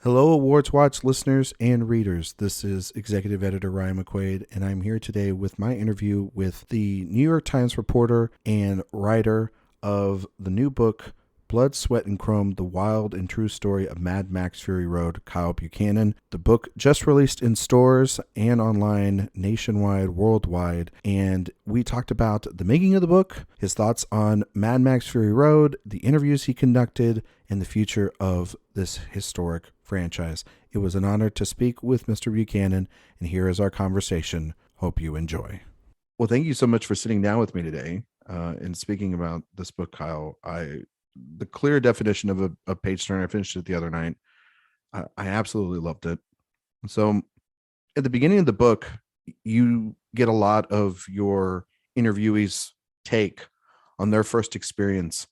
Hello, Awards Watch listeners and readers. This is Executive Editor Ryan McQuaid, and I'm here today with my interview with the New York Times reporter and writer of the new book, Blood, Sweat, and Chrome, The Wild and True Story of Mad Max Fury Road, Kyle Buchanan. The book just released in stores and online nationwide, worldwide, and we talked about the making of the book, his thoughts on Mad Max Fury Road, the interviews he conducted, and the future of this historic franchise. It was an honor to speak with Mr. Buchanan, and here is our conversation. Hope you enjoy. Well, thank you so much for sitting down with me today and speaking about this book, Kyle. The clear definition of a page turner. I finished it the other night. I absolutely loved it. So at the beginning of the book, you get a lot of your interviewees' take on their first experience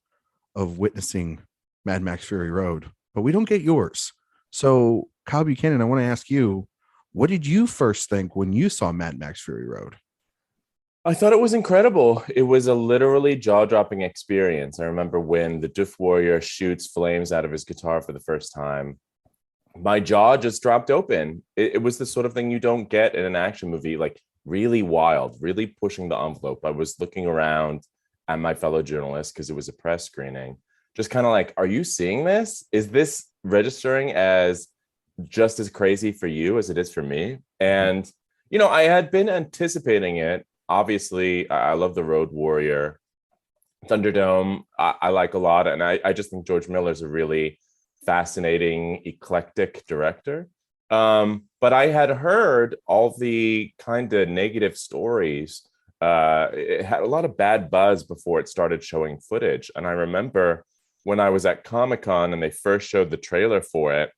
of witnessing Mad Max Fury Road, but we don't get yours. So Kyle Buchanan, I want to ask you, what did you first think when you saw Mad Max Fury Road? I thought it was incredible. It was a literally jaw-dropping experience. I remember when the Doof Warrior shoots flames out of his guitar for the first time. My jaw just dropped open. It was the sort of thing you don't get in an action movie, like really wild, really pushing the envelope. I was looking around at my fellow journalists because it was a press screening, just kind of like, are you seeing this? Is this registering as just as crazy for you as it is for me? And, I had been anticipating it. Obviously, I love the Road Warrior. Thunderdome, I like a lot. And I just think George Miller's a really fascinating, eclectic director. But I had heard all the kind of negative stories. It had a lot of bad buzz before it started showing footage. And I remember when I was at Comic-Con and they first showed the trailer for it,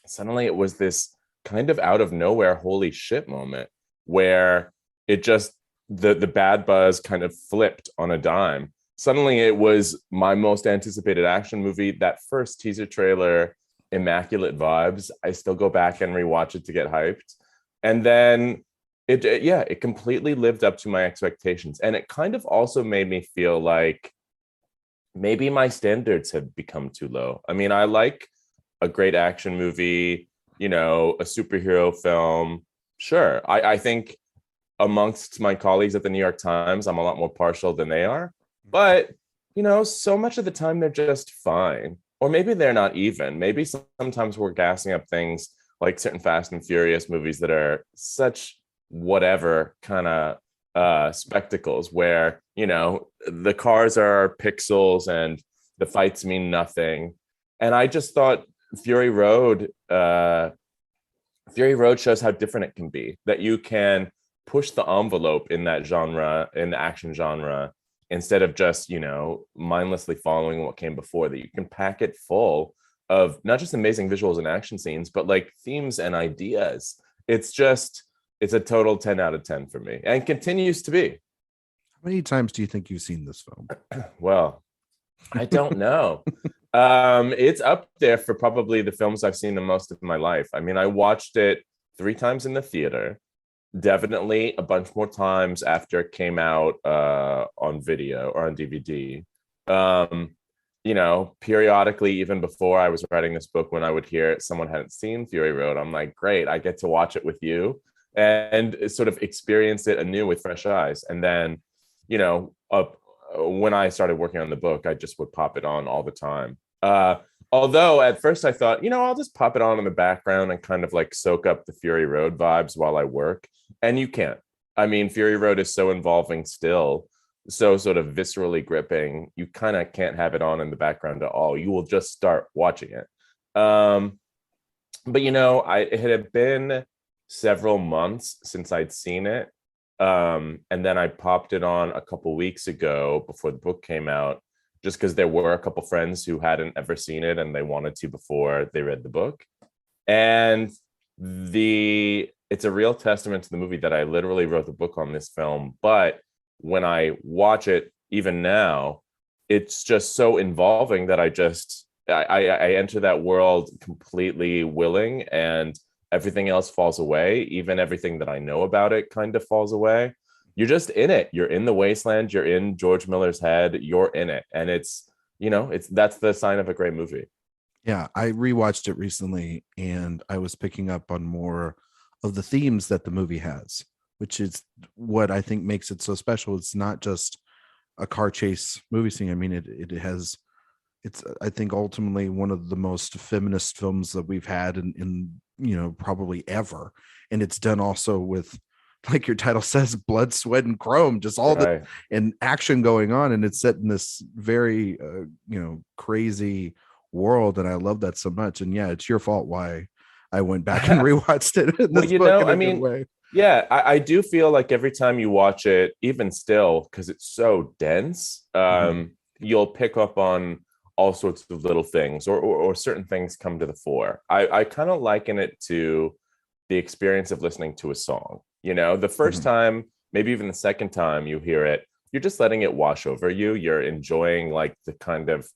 suddenly it was this kind of out of nowhere holy shit moment where it just the bad buzz kind of flipped on a dime. Suddenly it was my most anticipated action movie. That first teaser trailer, immaculate vibes. I still go back and rewatch it to get hyped. And then it completely lived up to my expectations. And it kind of also made me feel like maybe my standards had become too low. I mean, I like a great action movie, a superhero film. Sure. I think amongst my colleagues at the New York Times, I'm a lot more partial than they are. But, so much of the time they're just fine. Or maybe they're not even. Maybe sometimes we're gassing up things like certain Fast and Furious movies that are such whatever kind of spectacles where, the cars are pixels and the fights mean nothing. And I just thought Fury Road shows how different it can be, that you can push the envelope in that genre, in the action genre, instead of just, mindlessly following what came before, that you can pack it full of not just amazing visuals and action scenes, but like themes and ideas. It's a total 10 out of 10 for me and continues to be. How many times do you think you've seen this film? Well, I don't know. It's up there for probably the films I've seen the most of my life. I mean, I watched it 3 times in the theater. Definitely a bunch more times after it came out on video or on DVD. Periodically, even before I was writing this book, when I would hear someone hadn't seen Fury Road, I'm like, great, I get to watch it with you and sort of experience it anew with fresh eyes. And then, when I started working on the book, I just would pop it on all the time. Although at first I thought, I'll just pop it on in the background and kind of like soak up the Fury Road vibes while I work. And you can't. I mean, Fury Road is so involving still, so sort of viscerally gripping. You kind of can't have it on in the background at all. You will just start watching it. But it had been several months since I'd seen it. And then I popped it on a couple weeks ago before the book came out, just because there were a couple friends who hadn't ever seen it and they wanted to before they read the book. And it's a real testament to the movie that I literally wrote the book on this film. But when I watch it, even now, it's just so involving that I enter that world completely willing, and everything else falls away. Even everything that I know about it kind of falls away. You're just in it. You're in the wasteland. You're in George Miller's head. You're in it. And that's the sign of a great movie. Yeah, I rewatched it recently and I was picking up on more of the themes that the movie has, which is what I think makes it so special. It's not just a car chase movie scene. I mean, it has it's I think ultimately one of the most feminist films that we've had in probably ever. And it's done also with, like your title says, blood, sweat, and chrome, just all the Right. and action going on. And it's set in this very crazy world. And I love that so much. And yeah, it's your fault why I went back and rewatched it in Well, this book in I a good mean, way. yeah, I do feel like every time you watch it, even still, because it's so dense, Mhm. you'll pick up on all sorts of little things, or certain things come to the fore. I kind of liken it to the experience of listening to a song. You know, the first Mhm. time, maybe even the second time you hear it, you're just letting it wash over you. You're enjoying like the kind of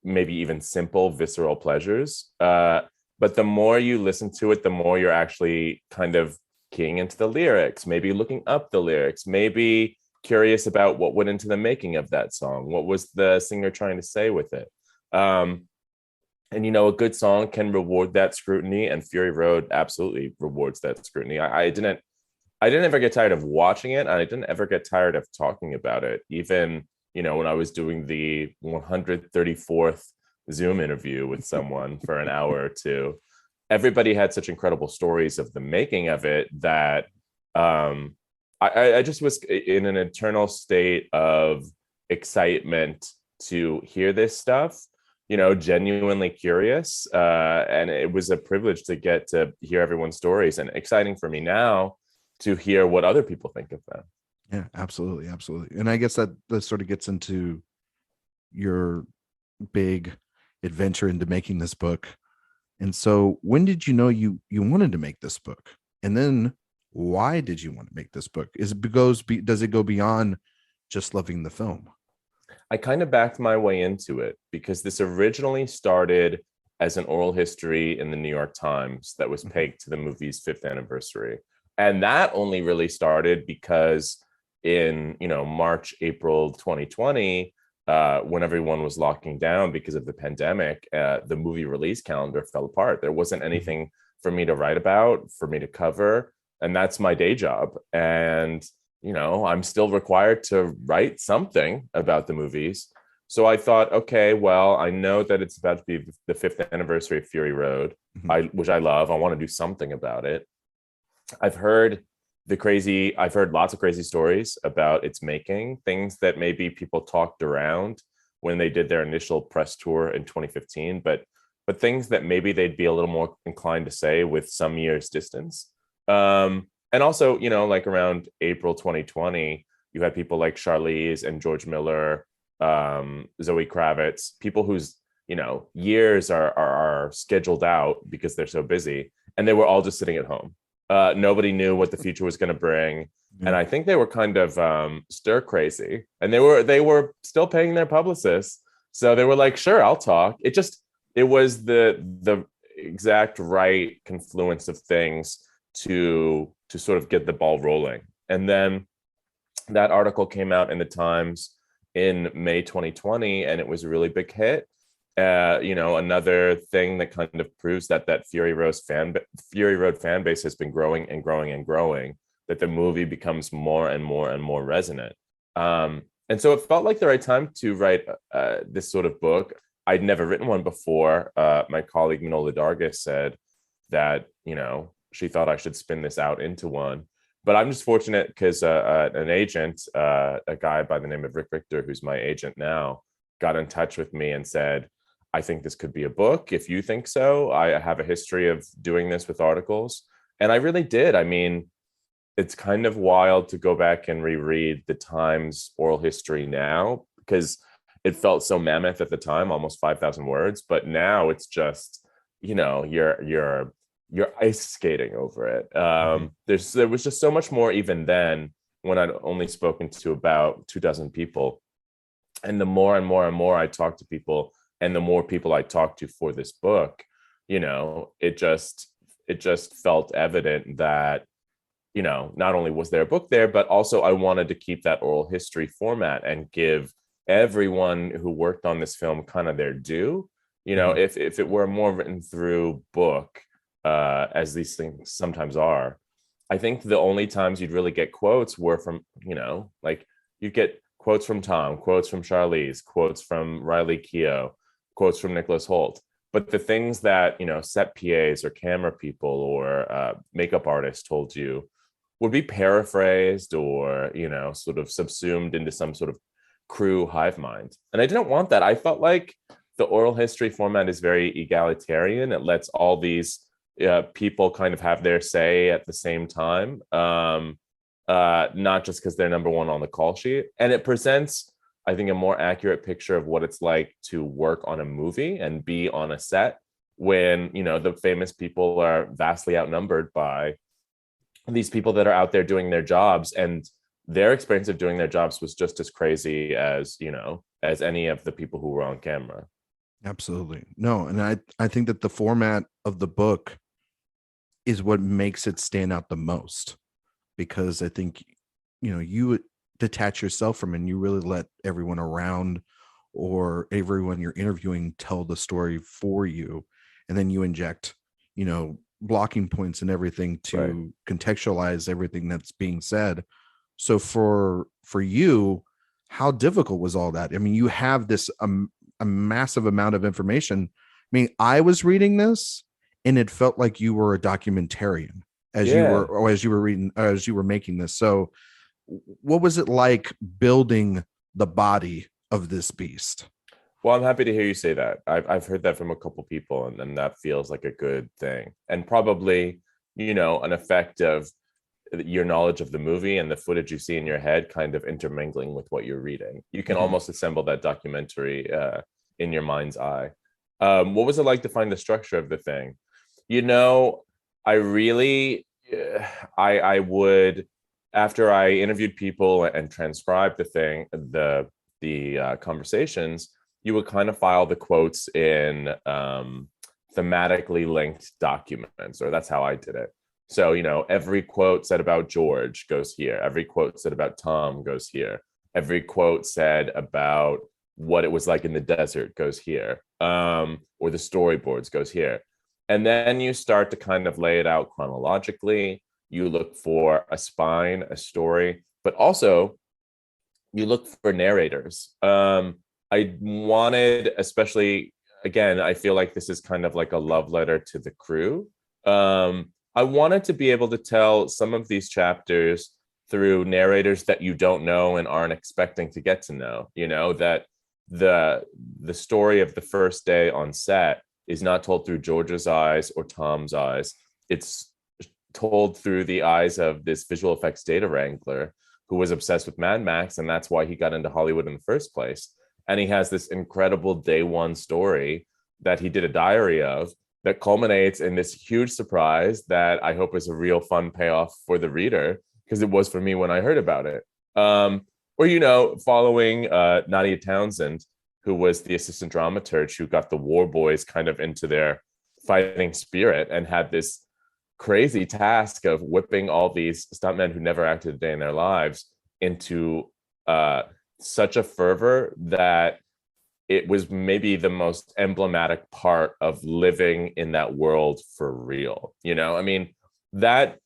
maybe even simple visceral pleasures. But the more you listen to it, the more you're actually kind of keying into the lyrics, maybe looking up the lyrics, maybe curious about what went into the making of that song. What was the singer trying to say with it? Um, and a good song can reward that scrutiny, and Fury Road absolutely rewards that scrutiny. I didn't ever get tired of watching it, and I didn't ever get tired of talking about it. Even, when I was doing the 134th Zoom interview with someone for an hour or two, everybody had such incredible stories of the making of it that um, I just was in an eternal state of excitement to hear this stuff, genuinely curious. And it was a privilege to get to hear everyone's stories, and exciting for me now to hear what other people think of them. Yeah, absolutely, absolutely. And I guess that sort of gets into your big adventure into making this book. And so when did you know you wanted to make this book? And then why did you want to make this book? Does it go beyond just loving the film? I kind of backed my way into it because this originally started as an oral history in the New York Times that was Mhm. pegged to the movie's 5th anniversary. And that only really started because in, March, April 2020, when everyone was locking down because of the pandemic, the movie release calendar fell apart. There wasn't Mhm. anything for me to write about, for me to cover. And that's my day job. And I'm still required to write something about the movies. So I thought, okay, well, I know that it's about to be the 5th anniversary of Fury Road, Mhm. which I love. I want to do something about it. I've heard I've heard lots of crazy stories about its making, things that maybe people talked around when they did their initial press tour in 2015, but things that maybe they'd be a little more inclined to say with some years distance. And also, like around April 2020, you had people like Charlize and George Miller, Zoe Kravitz, people whose years are scheduled out because they're so busy, and they were all just sitting at home. Nobody knew what the future was going to bring, and Yeah. I think they were kind of stir crazy, and they were still paying their publicists, so they were like, "Sure, I'll talk." It was the exact right confluence of things to sort of get the ball rolling, and then that article came out in the Times in May 2020, and it was a really big hit. Another thing that kind of proves that Fury Road fan base has been growing and growing and growing. That the movie becomes more and more and more resonant. And so it felt like the right time to write this sort of book. I'd never written one before. My colleague Manola Dargis said that she thought I should spin this out into one, but I'm just fortunate because an agent, a guy by the name of Rick Richter, who's my agent now, got in touch with me and said, I think this could be a book. If you think so, I have a history of doing this with articles. And I really did. I mean, it's kind of wild to go back and reread the Times oral history now because it felt so mammoth at the time, almost 5,000 words. But now it's just, you're ice skating over it. Mhm. There was just so much more even then when I'd only spoken to about 2 dozen people, and the more and more and more I talked to people, and the more people I talked to for this book, it just felt evident that not only was there a book there, but also I wanted to keep that oral history format and give everyone who worked on this film kind of their due. Mhm. if it were more written through book, as these things sometimes are, I think the only times you'd really get quotes were from, like you get quotes from Tom, quotes from Charlize, quotes from Riley Keough, quotes from Nicholas Hoult. But the things that, set PAs or camera people or makeup artists told you would be paraphrased or, sort of subsumed into some sort of crew hive mind. And I didn't want that. I felt like the oral history format is very egalitarian. It lets all these people kind of have their say at the same time, not just because they're number one on the call sheet. And it presents, I think, a more accurate picture of what it's like to work on a movie and be on a set when, the famous people are vastly outnumbered by these people that are out there doing their jobs, and their experience of doing their jobs was just as crazy as, as any of the people who were on camera. Absolutely. No, and I think that the format of the book is what makes it stand out the most, because I think, you detach yourself from it and you really let everyone around or everyone you're interviewing tell the story for you. And then you inject, blocking points and everything to Right. contextualize everything that's being said. So for you, how difficult was all that? I mean, you have this a massive amount of information. I mean, I was reading this and it felt like you were a documentarian as you were, Yeah. or as you were reading, as you were making this. So what was it like building the body of this beast? Well, I'm happy to hear you say that. I've heard that from a couple people, and that feels like a good thing. And probably, an effect of your knowledge of the movie and the footage you see in your head kind of intermingling with what you're reading. You can Mhm. almost assemble that documentary in your mind's eye. What was it like to find the structure of the thing? I really, I would, after I interviewed people and transcribed the conversations, you would kind of file the quotes in thematically linked documents, or that's how I did it. So, every quote said about George goes here. Every quote said about Tom goes here. Every quote said about what it was like in the desert goes here. Or the storyboards goes here. And then you start to kind of lay it out chronologically. You look for a spine, a story, but also you look for narrators. I wanted, especially, again, I feel like this is kind of like a love letter to the crew. I wanted to be able to tell some of these chapters through narrators that you don't know and aren't expecting to get to know. That the story of the first day on set is not told through George's eyes or Tom's eyes. It's told through the eyes of this visual effects data wrangler who was obsessed with Mad Max, and that's why he got into Hollywood in the first place. And he has this incredible day one story that he did a diary of that culminates in this huge surprise that I hope is a real fun payoff for the reader, because it was for me when I heard about it. Or, following Nadia Townsend, who was the assistant dramaturge who got the War Boys kind of into their fighting spirit and had this crazy task of whipping all these stuntmen who never acted a day in their lives into such a fervor that it was maybe the most emblematic part of living in that world for real. I mean, that,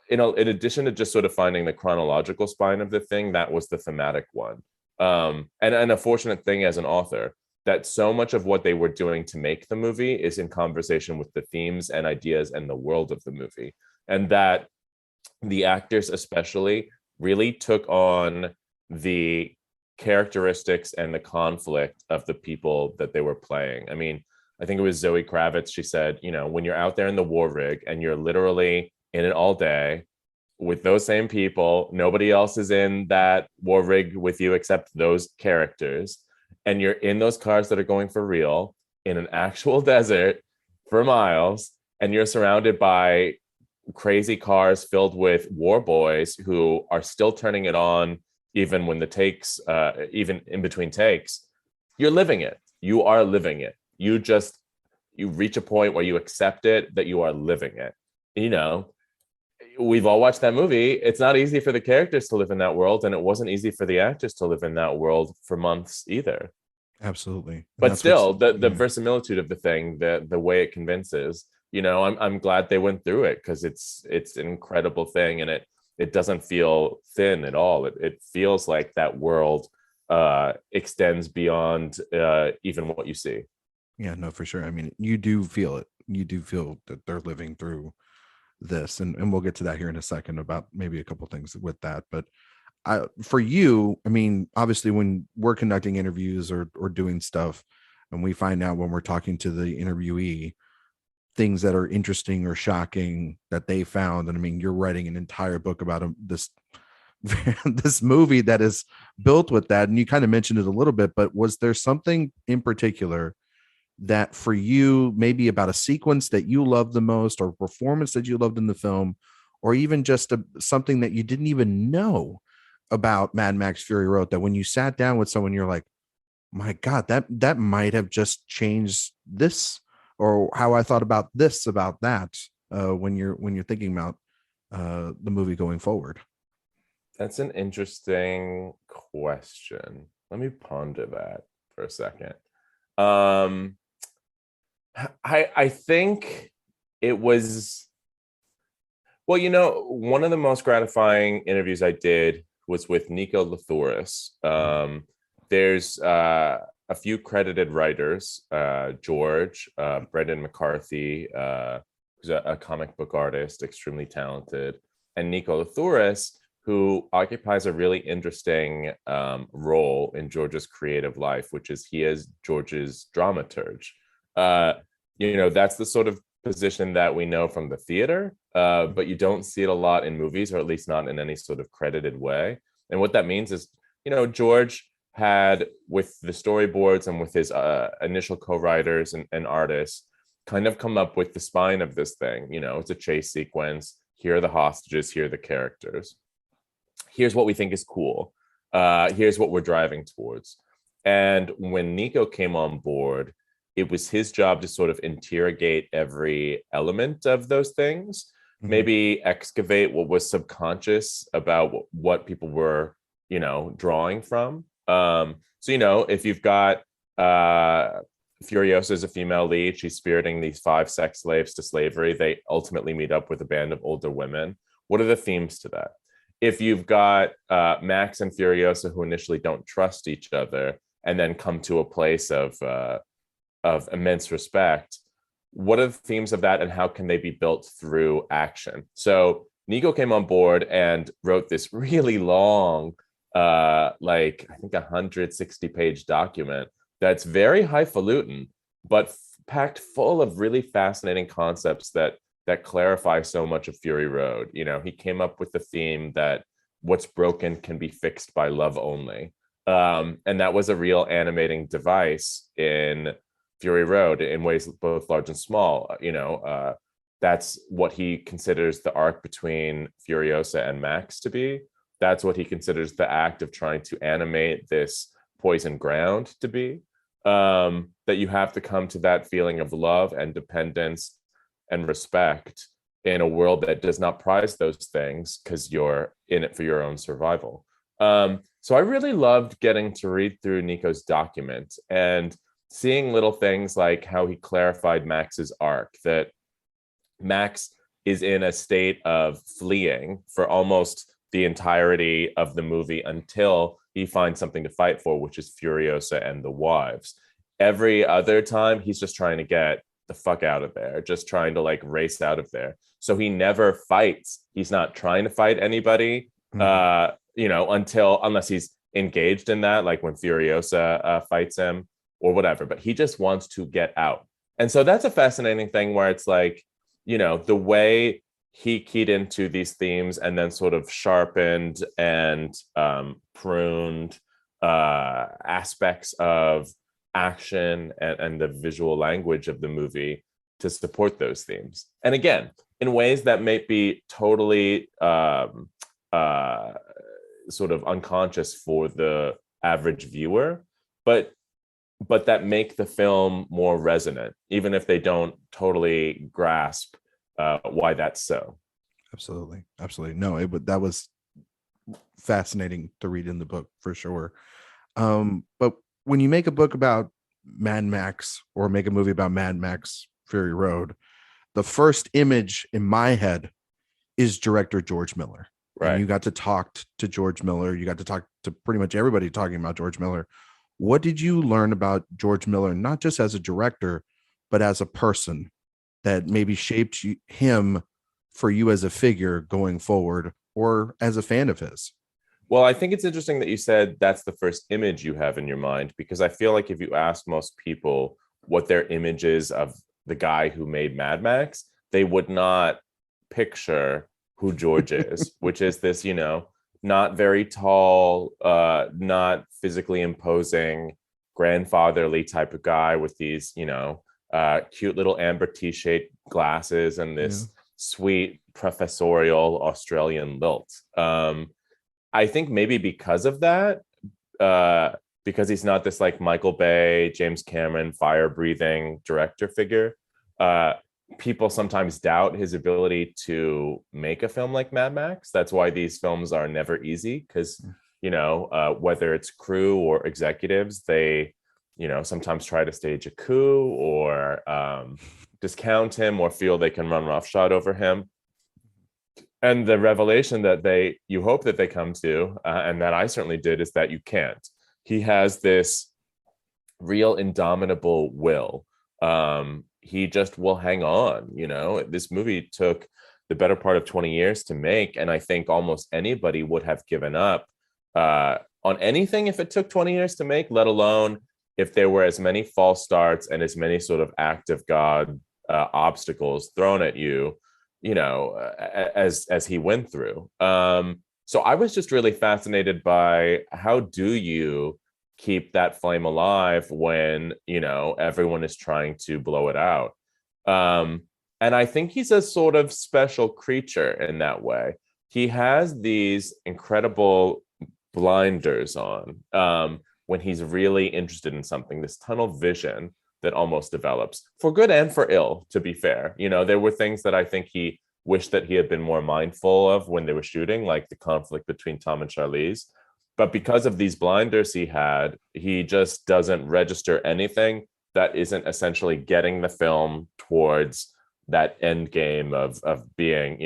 in addition to just sort of finding the chronological spine of the thing, that was the thematic one. And a fortunate thing as an author, that so much of what they were doing to make the movie is in conversation with the themes and ideas and the world of the movie. And that the actors especially really took on the characteristics and the conflict of the people that they were playing. I mean, I think it was Zoe Kravitz. She said, when you're out there in the war rig and you're literally in it all day with those same people, nobody else is in that war rig with you except those characters, and you're in those cars that are going for real in an actual desert for miles, and you're surrounded by crazy cars filled with war boys who are still turning it on even when the takes, even in between takes, you're living it. You are living it. You reach a point where you accept it, that you are living it. We've all watched that movie. It's not easy for the characters to live in that world, and it wasn't easy for the actors to live in that world for months either. Absolutely. And But that's what's, still, the yeah. verisimilitude of the thing, the way it convinces, I'm glad they went through it, because it's an incredible thing, and it doesn't feel thin at all. It feels like that world extends beyond even what you see. Yeah, no, for sure. I mean, you do feel it. You do feel that they're living through this. And we'll get to that here in a second about maybe a couple things with that. But for you, I mean, obviously when we're conducting interviews or doing stuff, and we find out when we're talking to the interviewee things that are interesting or shocking that they found. And I mean, you're writing an entire book about this this movie that is built with that. And you kind of mentioned it a little bit, but was there something in particular that for you, maybe about a sequence that you loved the most, or performance that you loved in the film, or even just something that you didn't even know about Mad Max Fury Road, that when you sat down with someone, you're like, my God, that might have just changed this, or how I thought about this, about that, when you're thinking about the movie going forward. That's an interesting question. Let me ponder that for a second. Um, I think it was, well, one of the most gratifying interviews I did was with Nico Lathuris. There's a few credited writers, George, Brendan McCarthy, who's a comic book artist, extremely talented, and Nico Lathuris, who occupies a really interesting role in George's creative life, which is he is George's dramaturge. That's the sort of position that we know from the theater, but you don't see it a lot in movies, or at least not in any sort of credited way. And what that means is, George had, with the storyboards and with his initial co-writers and artists, kind of come up with the spine of this thing. It's a chase sequence. Here are the hostages. Here are the characters. Here's what we think is cool. Here's what we're driving towards. And when Nico came on board, it was his job to sort of interrogate every element of those things, maybe excavate what was subconscious about what people were, drawing from. So, if you've got Furiosa as a female lead, she's spiriting these 5 sex slaves to slavery. They ultimately meet up with a band of older women. What are the themes to that? If you've got Max and Furiosa, who initially don't trust each other and then come to a place of immense respect, what are the themes of that, and how can they be built through action? So Nico came on board and wrote this really long, I think 160-page document that's very highfalutin, but packed full of really fascinating concepts that clarify so much of Fury Road. He came up with the theme that what's broken can be fixed by love only. And that was a real animating device in Fury Road in ways both large and small. That's what he considers the arc between Furiosa and Max to be. That's what he considers the act of trying to animate this poison ground to be. That you have to come to that feeling of love and dependence and respect in a world that does not prize those things, because you're in it for your own survival. So I really loved getting to read through Nico's document and seeing little things like how he clarified Max's arc, that Max is in a state of fleeing for almost the entirety of the movie until he finds something to fight for, which is Furiosa and the wives. Every other time, he's just trying to get the fuck out of there, just trying to race out of there. So he never fights. He's not trying to fight anybody, unless he's engaged in that, like when Furiosa fights him or whatever, but he just wants to get out. And so that's a fascinating thing, where it's the way he keyed into these themes and then sort of sharpened and pruned aspects of action and the visual language of the movie to support those themes. And again, in ways that may be totally sort of unconscious for the average viewer, but that make the film more resonant, even if they don't totally grasp why that's so. Absolutely. No, that was fascinating to read in the book for sure. But when you make a book about Mad Max or make a movie about Mad Max Fury Road, the first image in my head is director George Miller. And Right. you got to talk to George Miller. You got to talk to pretty much everybody talking about George Miller. What did you learn about George Miller, not just as a director, but as a person that maybe shaped him for you as a figure going forward or as a fan of his? Well, I think it's interesting that you said that's the first image you have in your mind, because I feel like if you ask most people what their image is of the guy who made Mad Max, they would not picture who George is, which is this, not very tall, not physically imposing, grandfatherly type of guy with these, cute little amber t-shaped glasses and this sweet professorial Australian lilt. I think maybe because of that, because he's not this like Michael Bay, James Cameron, fire-breathing director figure, people sometimes doubt his ability to make a film like Mad Max. That's why these films are never easy, because, whether it's crew or executives, they, sometimes try to stage a coup or discount him or feel they can run roughshod over him. And the revelation that you hope that they come to, and that I certainly did, is that you can't. He has this real indomitable will. He just will hang on. This movie took the better part of 20 years to make, and I think almost anybody would have given up on anything if it took 20 years to make, let alone if there were as many false starts and as many sort of act of God obstacles thrown at you, as he went through. So I was just really fascinated by how do you keep that flame alive when, everyone is trying to blow it out. And I think he's a sort of special creature in that way. He has these incredible blinders on when he's really interested in something, this tunnel vision that almost develops, for good and for ill, to be fair. There were things that I think he wished that he had been more mindful of when they were shooting, like the conflict between Tom and Charlize. But because of these blinders he had, he just doesn't register anything that isn't essentially getting the film towards that end game of being,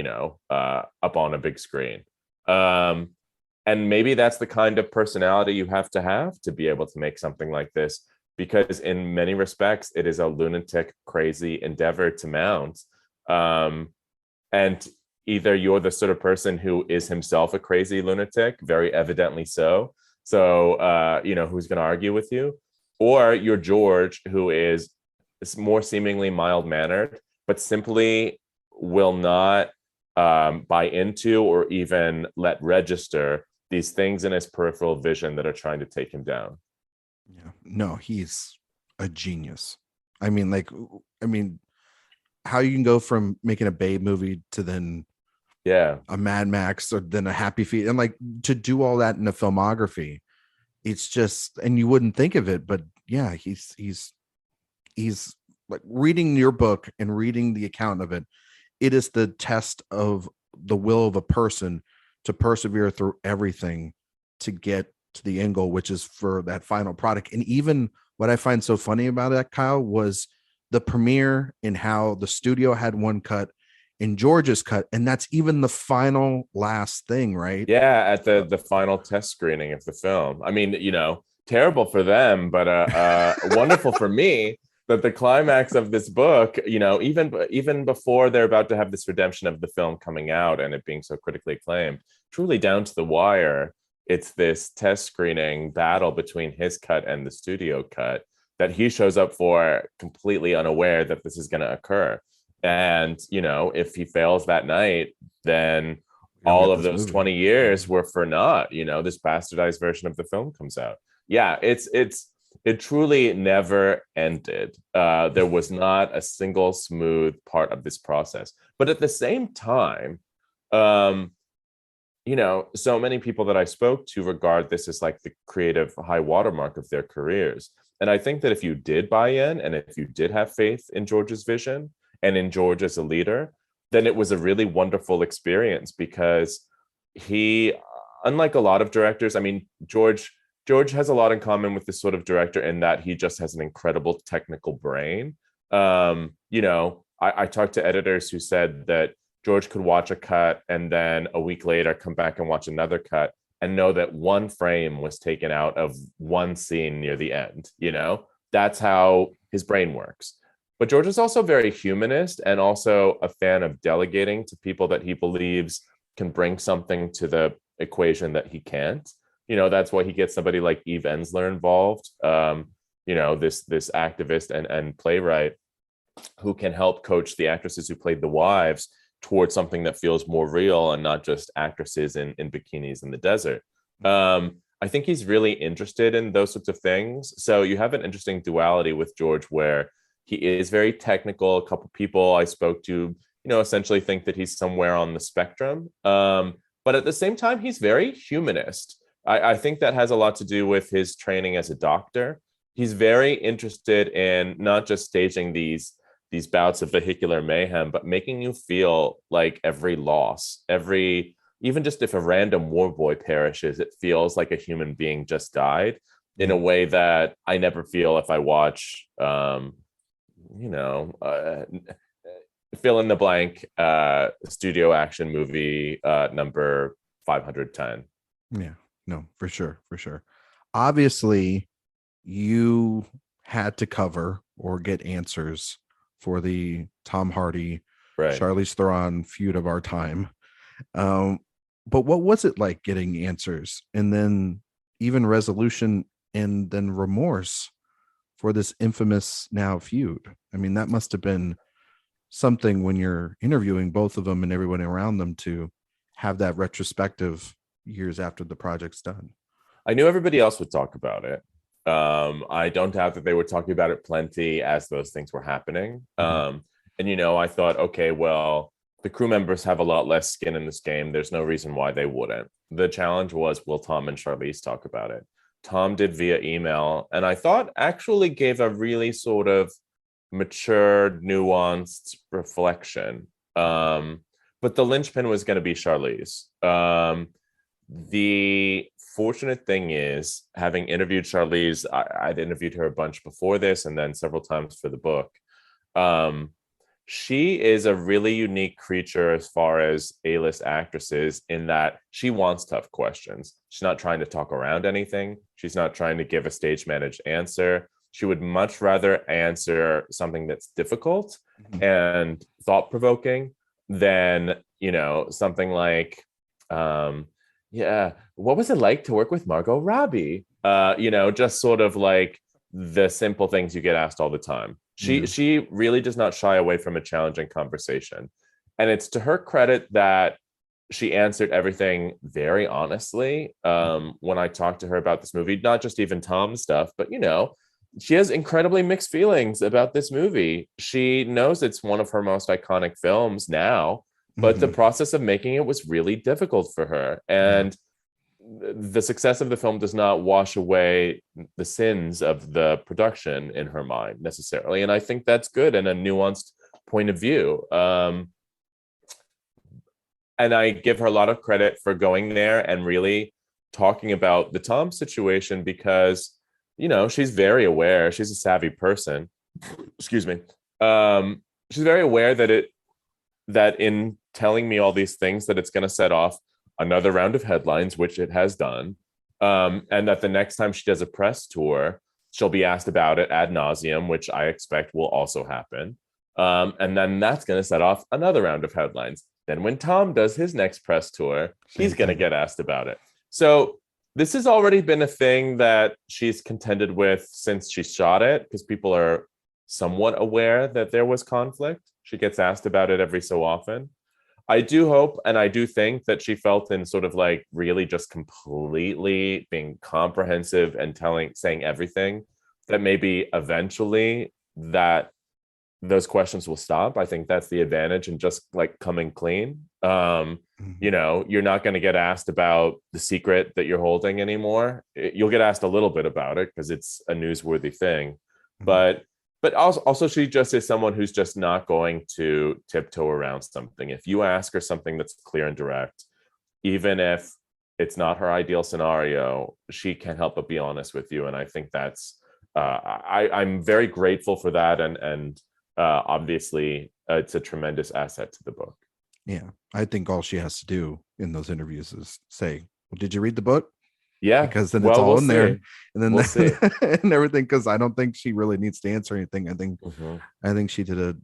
up on a big screen. And maybe that's the kind of personality you have to be able to make something like this, because in many respects, it is a lunatic, crazy endeavor to mount. And either you're the sort of person who is himself a crazy lunatic, very evidently so, who's going to argue with you, or you're George, who is more seemingly mild-mannered, but simply will not buy into or even let register these things in his peripheral vision that are trying to take him down. Yeah, no, he's a genius. I mean, how you can go from making a Babe movie to then a Mad Max or then a Happy Feet, and like to do all that in a filmography, it's just, and you wouldn't think of it, but yeah, he's like reading your book and reading the account of it. It is the test of the will of a person to persevere through everything to get to the end goal, which is for that final product. And even what I find so funny about that, Kyle, was the premiere and how the studio had one cut in George's cut, and that's even the final last thing, right? Yeah, at the final test screening of the film. I mean, terrible for them, but wonderful for me that the climax of this book, even before they're about to have this redemption of the film coming out and it being so critically acclaimed, truly down to the wire, it's this test screening battle between his cut and the studio cut that he shows up for completely unaware that this is going to occur. And, if he fails that night, then all of those 20 years were for naught. This bastardized version of the film comes out. Yeah, it truly never ended. There was not a single smooth part of this process. But at the same time, so many people that I spoke to regard this as like the creative high watermark of their careers. And I think that if you did buy in and if you did have faith in George's vision and in George as a leader, then it was a really wonderful experience, because he, unlike a lot of directors, I mean, George George has a lot in common with this sort of director in that he just has an incredible technical brain. I talked to editors who said that George could watch a cut and then a week later come back and watch another cut and know that one frame was taken out of one scene near the end. That's how his brain works. But George is also very humanist and also a fan of delegating to people that he believes can bring something to the equation that he can't. That's why he gets somebody like Eve Ensler involved, this activist and playwright who can help coach the actresses who played the wives towards something that feels more real and not just actresses in bikinis in the desert. I think he's really interested in those sorts of things. So you have an interesting duality with George where he is very technical. A couple people I spoke to, essentially think that he's somewhere on the spectrum. But at the same time, he's very humanist. I think that has a lot to do with his training as a doctor. He's very interested in not just staging these bouts of vehicular mayhem, but making you feel like every loss, even just if a random war boy perishes, it feels like a human being just died in a way that I never feel if I watch, fill in the blank studio action movie number 510. Yeah, no, for sure. Obviously, you had to cover or get answers for the Tom Hardy, right. Charlize Theron feud of our time. But what was it like getting answers and then even resolution and then remorse for this infamous now feud? I mean, that must have been something when you're interviewing both of them and everyone around them to have that retrospective years after the project's done. I knew everybody else would talk about it. I don't doubt that they were talking about it plenty as those things were happening. And, I thought, okay, well, the crew members have a lot less skin in this game. There's no reason why they wouldn't. The challenge was, will Tom and Charlize talk about it? Tom did via email, and I thought actually gave a really sort of mature, nuanced reflection. But the linchpin was going to be Charlize. The fortunate thing is, having interviewed Charlize, I'd interviewed her a bunch before this and then several times for the book. She is a really unique creature as far as A-list actresses in that she wants tough questions. She's not trying to talk around anything. She's not trying to give a stage managed answer. She would much rather answer something that's difficult and thought provoking than, something like, what was it like to work with Margot Robbie? Just sort of like the simple things you get asked all the time. She really does not shy away from a challenging conversation. And it's to her credit that she answered everything very honestly. When I talked to her about this movie, not just even Tom's stuff, but, she has incredibly mixed feelings about this movie. She knows it's one of her most iconic films now, but the process of making it was really difficult for her. And the success of the film does not wash away the sins of the production in her mind necessarily. And I think that's good and a nuanced point of view. And I give her a lot of credit for going there and really talking about the Tom situation because, she's very aware. She's a savvy person. Excuse me. She's very aware that in telling me all these things, that it's going to set off another round of headlines, which it has done. And that the next time she does a press tour, she'll be asked about it ad nauseum, which I expect will also happen. And then that's going to set off another round of headlines. Then when Tom does his next press tour, he's going to get asked about it. So this has already been a thing that she's contended with since she shot it, because people are somewhat aware that there was conflict. She gets asked about it every so often. I do hope and I do think that she felt in sort of like really just completely being comprehensive and saying everything, that maybe eventually that those questions will stop. I think that's the advantage in just like coming clean. You're not going to get asked about the secret that you're holding anymore. You'll get asked a little bit about it because it's a newsworthy thing. But also she just is someone who's just not going to tiptoe around something. If you ask her something that's clear and direct, even if It's not her ideal scenario. She can't help but be honest with you, and I think that's I'm very grateful for that, and obviously it's a tremendous asset to the book. Yeah, I think all she has to do in those interviews is say, well, did you read the book? Yeah, Because then it's well, all we'll in there, see. and then We'll see. and everything. Because I don't think she really needs to answer anything. Mhm. I think she did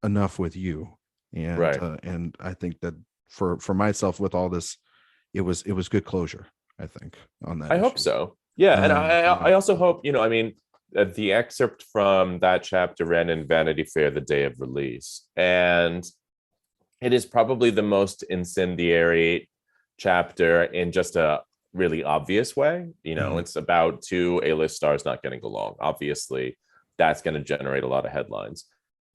enough with you, Right. and I think that for myself with all this, it was good closure. I think on that I hope issue. so. Yeah, and Yeah. I also hope, I mean, the excerpt from that chapter ran in Vanity Fair the day of release, and it is probably the most incendiary chapter in just a really obvious way. Mhm. It's about two A-list stars not getting along. Obviously, that's going to generate a lot of headlines.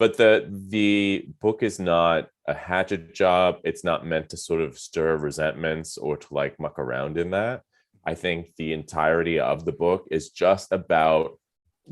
But the book is not a hatchet job. It's not meant to sort of stir resentments or to like muck around in that. I think the entirety of the book is just about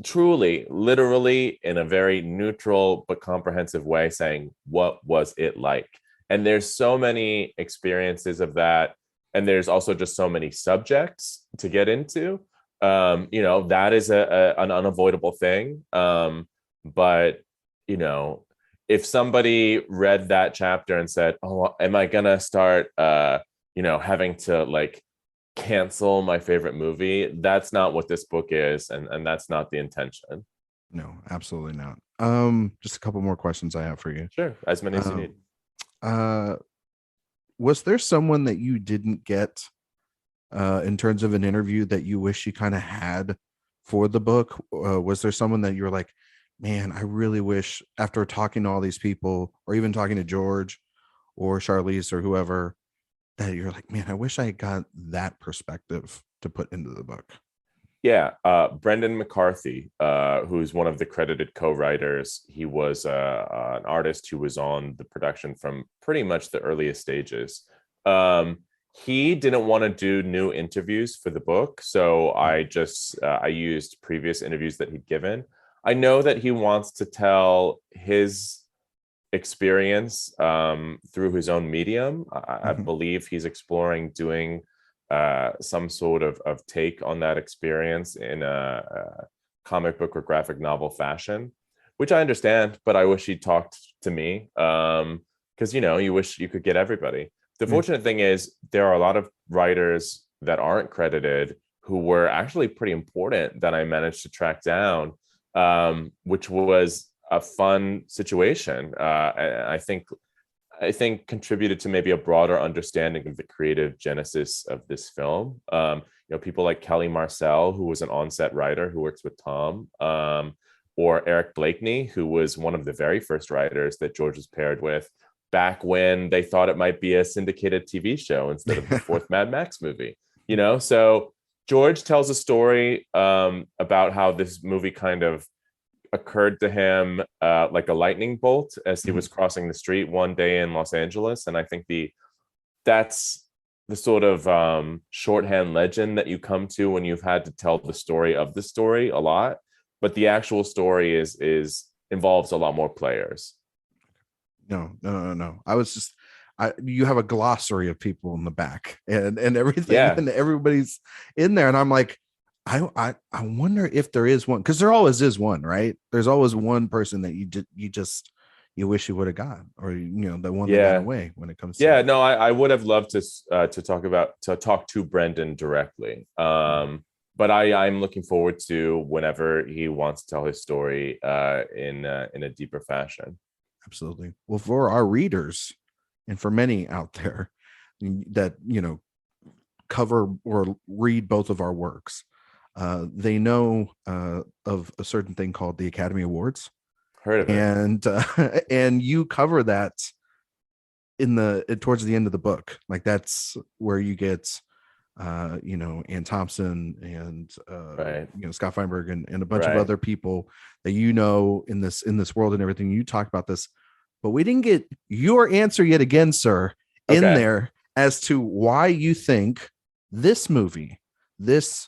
truly, literally, in a very neutral but comprehensive way, saying, what was it like? And there's so many experiences of that. And there's also just so many subjects to get into. That is an unavoidable thing. But, you know, if somebody read that chapter and said, oh, am I going to start, having to like cancel my favorite movie, that's not what this book is, and that's not the intention. No, absolutely not. Just a couple more questions I have for you. Sure, as many as you need. Uh, was there someone that you didn't get in terms of an interview that you wish you kind of had for the book? Was there someone that you were like, man, I really wish, after talking to all these people, or even talking to George or Charlize or whoever, that you're like, man, I wish I got that perspective to put into the book? Yeah, Brendan McCarthy, who's one of the credited co-writers. He was an artist who was on the production from pretty much the earliest stages. He didn't want to do new interviews for the book, so I used previous interviews that he'd given. I know that he wants to tell his experience through his own medium. I Mhm. believe he's exploring doing some sort of take on that experience in a comic book or graphic novel fashion, which I understand, but I wish he talked to me, because you wish you could get everybody. The Yeah. fortunate thing is there are a lot of writers that aren't credited who were actually pretty important that I managed to track down, which was a fun situation. I think contributed to maybe a broader understanding of the creative genesis of this film. People like Kelly Marcel, who was an on-set writer who works with Tom, or Eric Blakeney, who was one of the very first writers that George was paired with back when they thought it might be a syndicated TV show instead of the fourth Mad Max movie. So George tells a story about how this movie kind of occurred to him like a lightning bolt as he was crossing the street one day in Los Angeles. And I think that's the sort of shorthand legend that you come to when you've had to tell the story of the story a lot. But the actual story is involves a lot more players. No. You have a glossary of people in the back and everything, Yeah. and everybody's in there, and I'm like, I wonder if there is one, because there always is one, right? There's always one person that you wish you would have got, or the one that got Yeah. away when it comes Yeah, to. no, I would have loved to talk to Brendan directly. But I'm looking forward to whenever he wants to tell his story in a deeper fashion. Absolutely. Well, for our readers, and for many out there that cover or read both of our works, they know of a certain thing called the Academy Awards, Heard of it? and and you cover that towards the end of the book. Like, that's where you get Ann Thompson and Right, Scott Feinberg and a bunch of right. other people that in this world and everything. You talk about this, but we didn't get your answer yet again, sir, in Okay. there, as to why you think this movie, this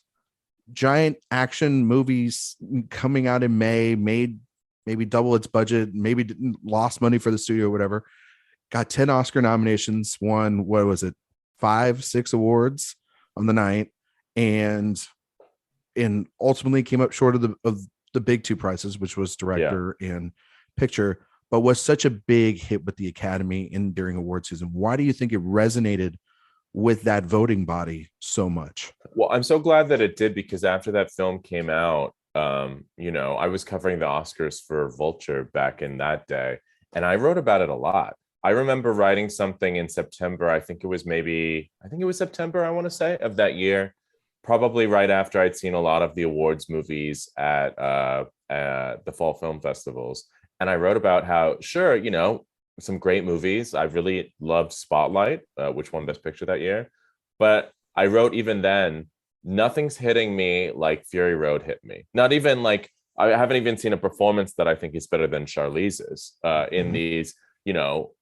giant action movies coming out in May, made maybe double its budget, maybe didn't lost money for the studio or whatever, got 10 Oscar nominations, won, what was it, 5, 6 awards on the night, and ultimately came up short of the big two prizes, which was director and picture, but was such a big hit with the Academy and during award season. Why do you think it resonated with that voting body so much? Well, I'm so glad that it did, because after that film came out, I was covering the Oscars for Vulture back in that day, and I wrote about it a lot. I remember writing something in September. I think it was September, I want to say, of that year, probably right after I'd seen a lot of the awards movies at the fall film festivals. And I wrote about how, sure, some great movies. I really loved Spotlight, which won Best Picture that year. But I wrote even then, nothing's hitting me like Fury Road hit me. Not even like, I haven't even seen a performance that I think is better than Charlize's in these,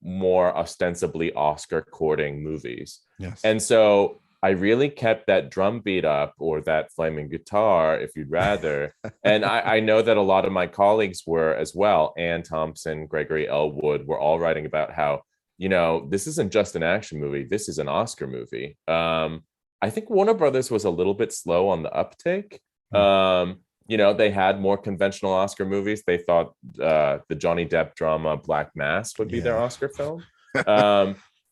more ostensibly Oscar courting movies. Yes. And so I really kept that drum beat up, or that flaming guitar, if you'd rather. And I know that a lot of my colleagues were as well. Ann Thompson, Gregory Elwood were all writing about how, this isn't just an action movie. This is an Oscar movie. I think Warner Brothers was a little bit slow on the uptake. They had more conventional Oscar movies. They thought the Johnny Depp drama Black Mass would be their Oscar film.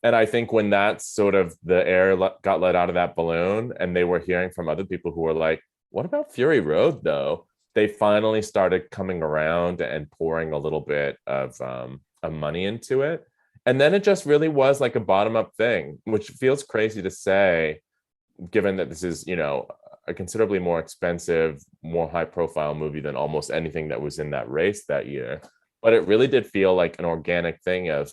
And I think when that sort of the air got let out of that balloon, and they were hearing from other people who were like, what about Fury Road, though? They finally started coming around and pouring a little bit of money into it. And then it just really was like a bottom-up thing, which feels crazy to say, given that this is, a considerably more expensive, more high-profile movie than almost anything that was in that race that year. But it really did feel like an organic thing of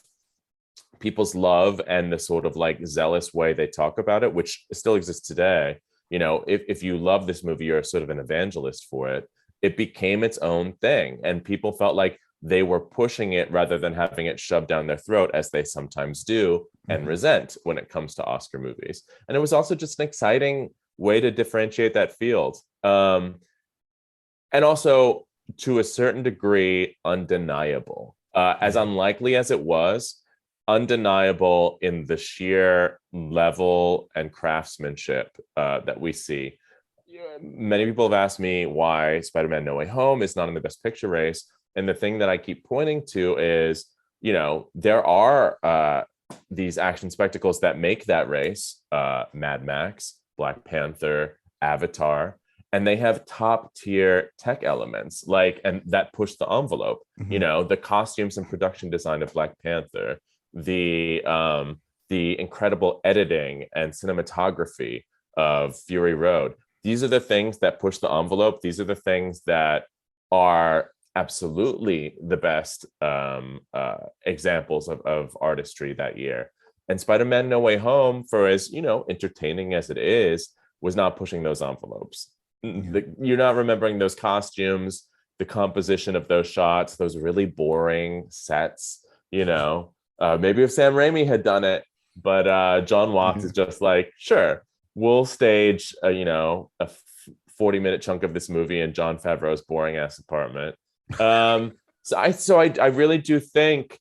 people's love and the sort of like zealous way they talk about it, which still exists today. If you love this movie, you're sort of an evangelist for it. It became its own thing, and people felt like they were pushing it rather than having it shoved down their throat, as they sometimes do and resent when it comes to Oscar movies. And it was also just an exciting way to differentiate that field. And also, to a certain degree, undeniable. As unlikely as it was, undeniable in the sheer level and craftsmanship that we see. Many people have asked me why Spider-Man No Way Home is not in the Best Picture race. And the thing that I keep pointing to is, there are these action spectacles that make that race, Mad Max, Black Panther, Avatar, and they have top tier tech elements and that push the envelope. The costumes and production design of Black Panther, the incredible editing and cinematography of Fury Road. These are the things that push the envelope. These are the things that are absolutely the best examples of artistry that year. And Spider-Man No Way Home, for as entertaining as it is, was not pushing those envelopes. You're not remembering those costumes, the composition of those shots, those really boring sets. Maybe if Sam Raimi had done it, but John Watts is just like, sure, we'll stage a 40-minute chunk of this movie in Jon Favreau's boring ass apartment. So I really do think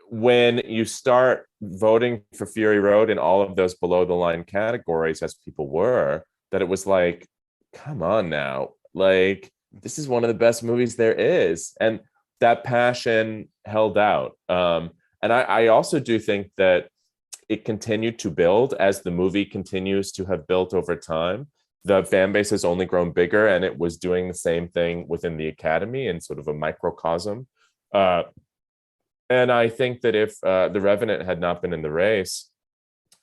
when you start voting for Fury Road in all of those below the line categories, as people were, that it was like, come on now, like, this is one of the best movies there is. And that passion held out. And I also do think that it continued to build as the movie continues to have built over time. The fan base has only grown bigger, and it was doing the same thing within the Academy in sort of a microcosm. And I think that if The Revenant had not been in the race,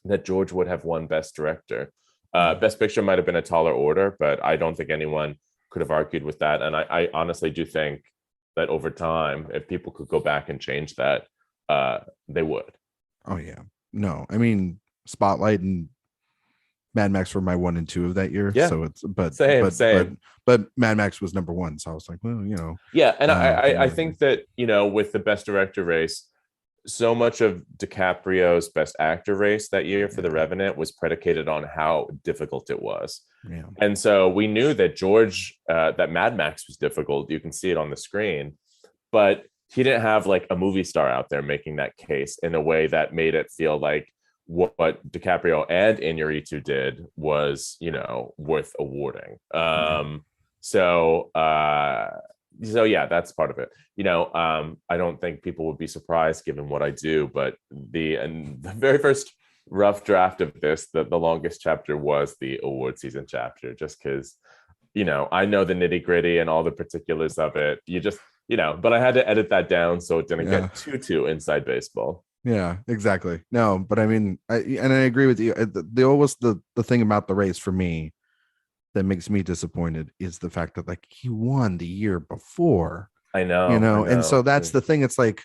that George would have won Best Director. Best Picture might have been a taller order, but I don't think anyone could have argued with that. And I honestly do think that over time, if people could go back and change that, they would. Oh yeah. No, I mean, Spotlight and Mad Max were my 1 and 2 of that year. Yeah. So it's Same. But Mad Max was number 1. So I was like, well, Yeah, and I think that, with the Best Director race, so much of DiCaprio's Best Actor race that year for The Revenant was predicated on how difficult it was. Yeah. And so we knew that that Mad Max was difficult. You can see it on the screen, but he didn't have like a movie star out there making that case in a way that made it feel like, what DiCaprio and Iñárritu did was, worth awarding. So yeah, that's part of it. I don't think people would be surprised given what I do, but the very first rough draft of this, the longest chapter was the award season chapter, just because, I know the nitty gritty and all the particulars of it. You just, but I had to edit that down so it didn't get too inside baseball. Yeah, exactly. No, but I mean, I agree with you. The thing about the race for me that makes me disappointed is the fact that like he won the year before. I know. And so that's the thing. It's like,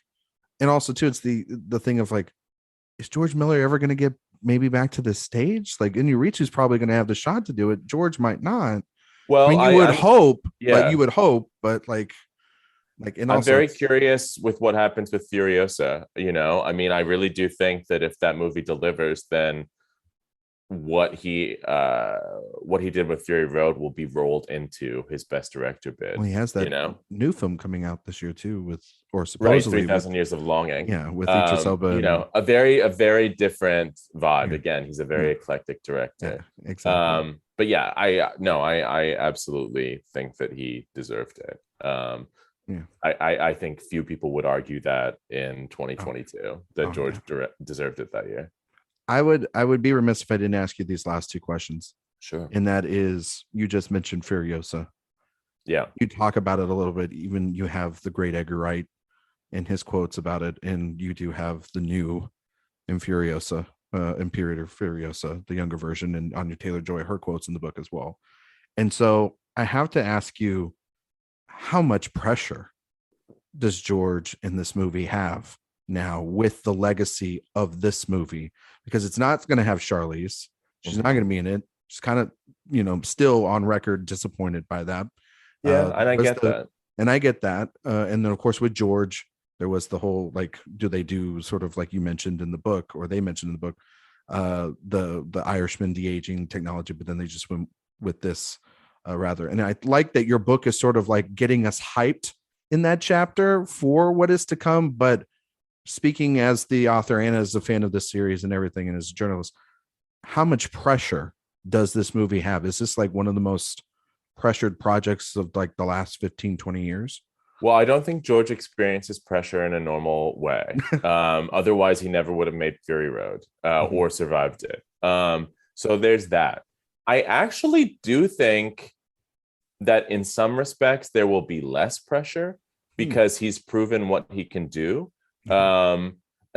and also too, it's the thing of like, is George Miller ever going to get maybe back to this stage? Like Iñárritu's probably going to have the shot to do it. George might not. Well, I mean, you would hope, yeah. but you would hope, but like, and I'm very curious with what happens with Furiosa. I mean, I really do think that if that movie delivers, then what he did with Fury Road will be rolled into his best director bid. Well, he has that new film coming out this year too, or supposedly 3,000 Years of Longing. Yeah, with Idris Elba. A very different vibe. Yeah. Again, he's a very eclectic director. Yeah, exactly. But yeah, I absolutely think that he deserved it. I think few people would argue that in 2022 that George deserved it that year. I would be remiss if I didn't ask you these last two questions. Sure. And that is, you just mentioned Furiosa. Yeah. You talk about it a little bit. Even you have the great Edgar Wright and his quotes about it. And you do have the new Furiosa, Imperator Furiosa, the younger version, and Anya Taylor-Joy, her quotes in the book as well. And so I have to ask you, how much pressure does George in this movie have now with the legacy of this movie? Because it's not going to have Charlize. She's not going to be in it. She's kind of, still on record disappointed by that. Yeah, and I get that. And I get that. And then, of course, with George, there was the whole, like, do they do sort of like you mentioned in the book, or they mentioned in the book, the Irishman de-aging technology, but then they just went with this rather. And I like that your book is sort of like getting us hyped in that chapter for what is to come. But speaking as the author and as a fan of this series and everything, and as a journalist, how much pressure does this movie have? Is this like one of the most pressured projects of like the last 15, 20 years? Well, I don't think George experiences pressure in a normal way. Otherwise, he never would have made Fury Road or survived it. So there's that. I actually do think that in some respects, there will be less pressure because he's proven what he can do. I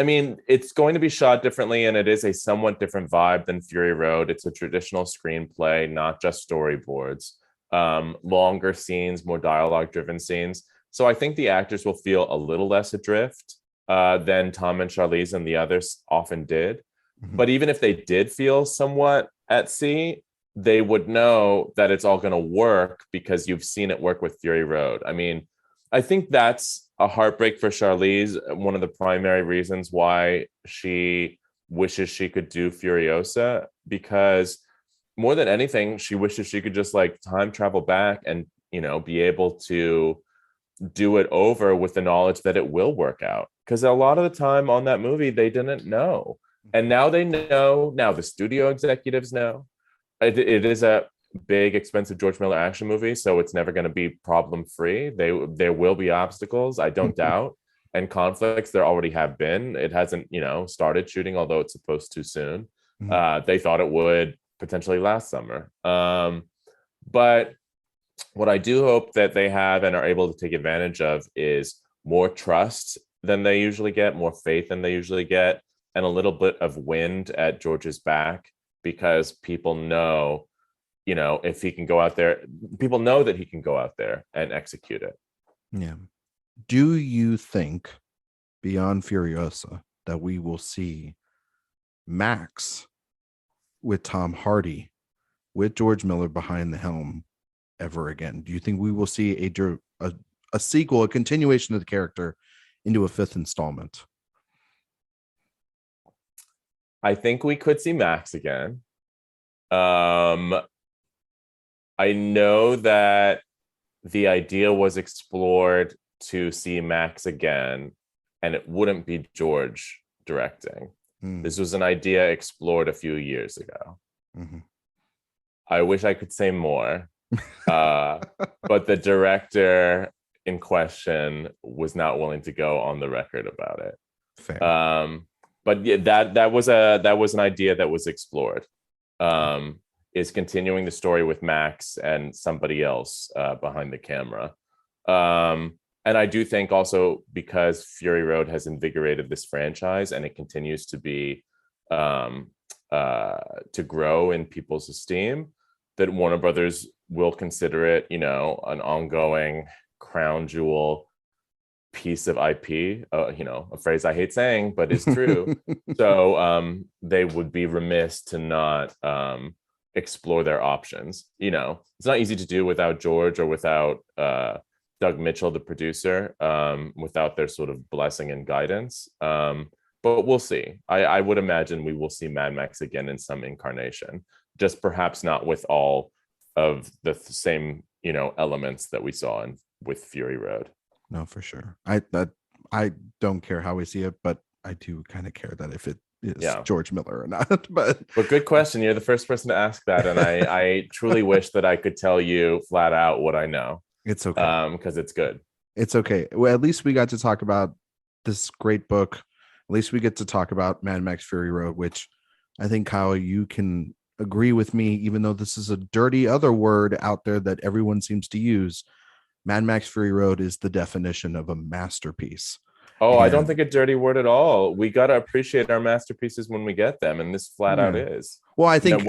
mean, it's going to be shot differently, and it is a somewhat different vibe than Fury Road. It's a traditional screenplay, not just storyboards. Longer scenes, more dialogue-driven scenes. So I think the actors will feel a little less adrift than Tom and Charlize and the others often did. But even if they did feel somewhat at sea, they would know that it's all going to work because you've seen it work with Fury Road. I mean, I think that's a heartbreak for Charlize. One of the primary reasons why she wishes she could do Furiosa, because more than anything, she wishes she could just like time travel back and, be able to do it over with the knowledge that it will work out. Because a lot of the time on that movie, they didn't know. And now they know. Now the studio executives know. It is a big, expensive George Miller action movie, so it's never going to be problem free. There will be obstacles, I don't doubt, and conflicts. There already have been. It hasn't, started shooting, although it's supposed to soon. They thought it would potentially last summer. But what I do hope that they have and are able to take advantage of is more trust than they usually get, more faith than they usually get, and a little bit of wind at George's back, because people know, if he can go out there, people know that he can go out there and execute it. Yeah. Do you think beyond Furiosa that we will see Max with Tom Hardy, with George Miller behind the helm ever again? Do you think we will see a sequel, a continuation of the character into a fifth installment? I think we could see Max again. I know that the idea was explored to see Max again, and it wouldn't be George directing. This was an idea explored a few years ago. Mm-hmm. I wish I could say more, but the director in question was not willing to go on the record about it. Fair. But yeah, that was an idea that was explored. Is continuing the story with Max and somebody else behind the camera. And I do think also because Fury Road has invigorated this franchise and it continues to be to grow in people's esteem, that Warner Brothers will consider it, an ongoing crown jewel piece of IP, a phrase I hate saying, but is true. So they would be remiss to not explore their options. It's not easy to do without George or without Doug Mitchell, the producer, without their sort of blessing and guidance. But we'll see. I would imagine we will see Mad Max again in some incarnation, just perhaps not with all of the same, elements that we saw with Fury Road. No, for sure. I don't care how we see it, but I do kind of care that if it is George Miller or not. But good question. You're the first person to ask that, and I truly wish that I could tell you flat out what I know. It's okay. Because it's good. It's okay. Well, at least we got to talk about this great book. At least we get to talk about Mad Max Fury Road, which I think, Kyle, you can agree with me, even though this is a dirty other word out there that everyone seems to use. Mad Max Fury Road is the definition of a masterpiece. Oh, I don't think a dirty word at all. We got to appreciate our masterpieces when we get them, and this flat out is. Well, I think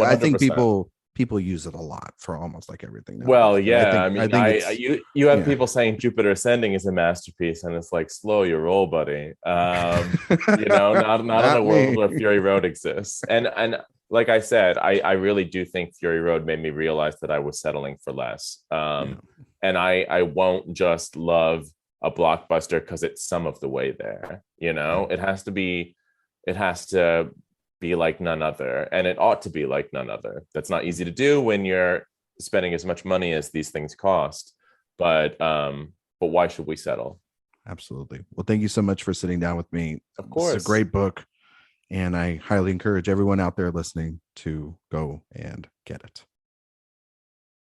people use it a lot for almost like everything. Well, yeah, you have people saying Jupiter Ascending is a masterpiece, and it's like, slow your roll, buddy. Not in a world where Fury Road exists. And like I said, I really do think Fury Road made me realize that I was settling for less. And I won't just love a blockbuster because it's some of the way there. It has to be like none other, and it ought to be like none other. That's not easy to do when you're spending as much money as these things cost, but why should we settle? Absolutely. Well, thank you so much for sitting down with me. Of course. It's a great book, and I highly encourage everyone out there listening to go and get it.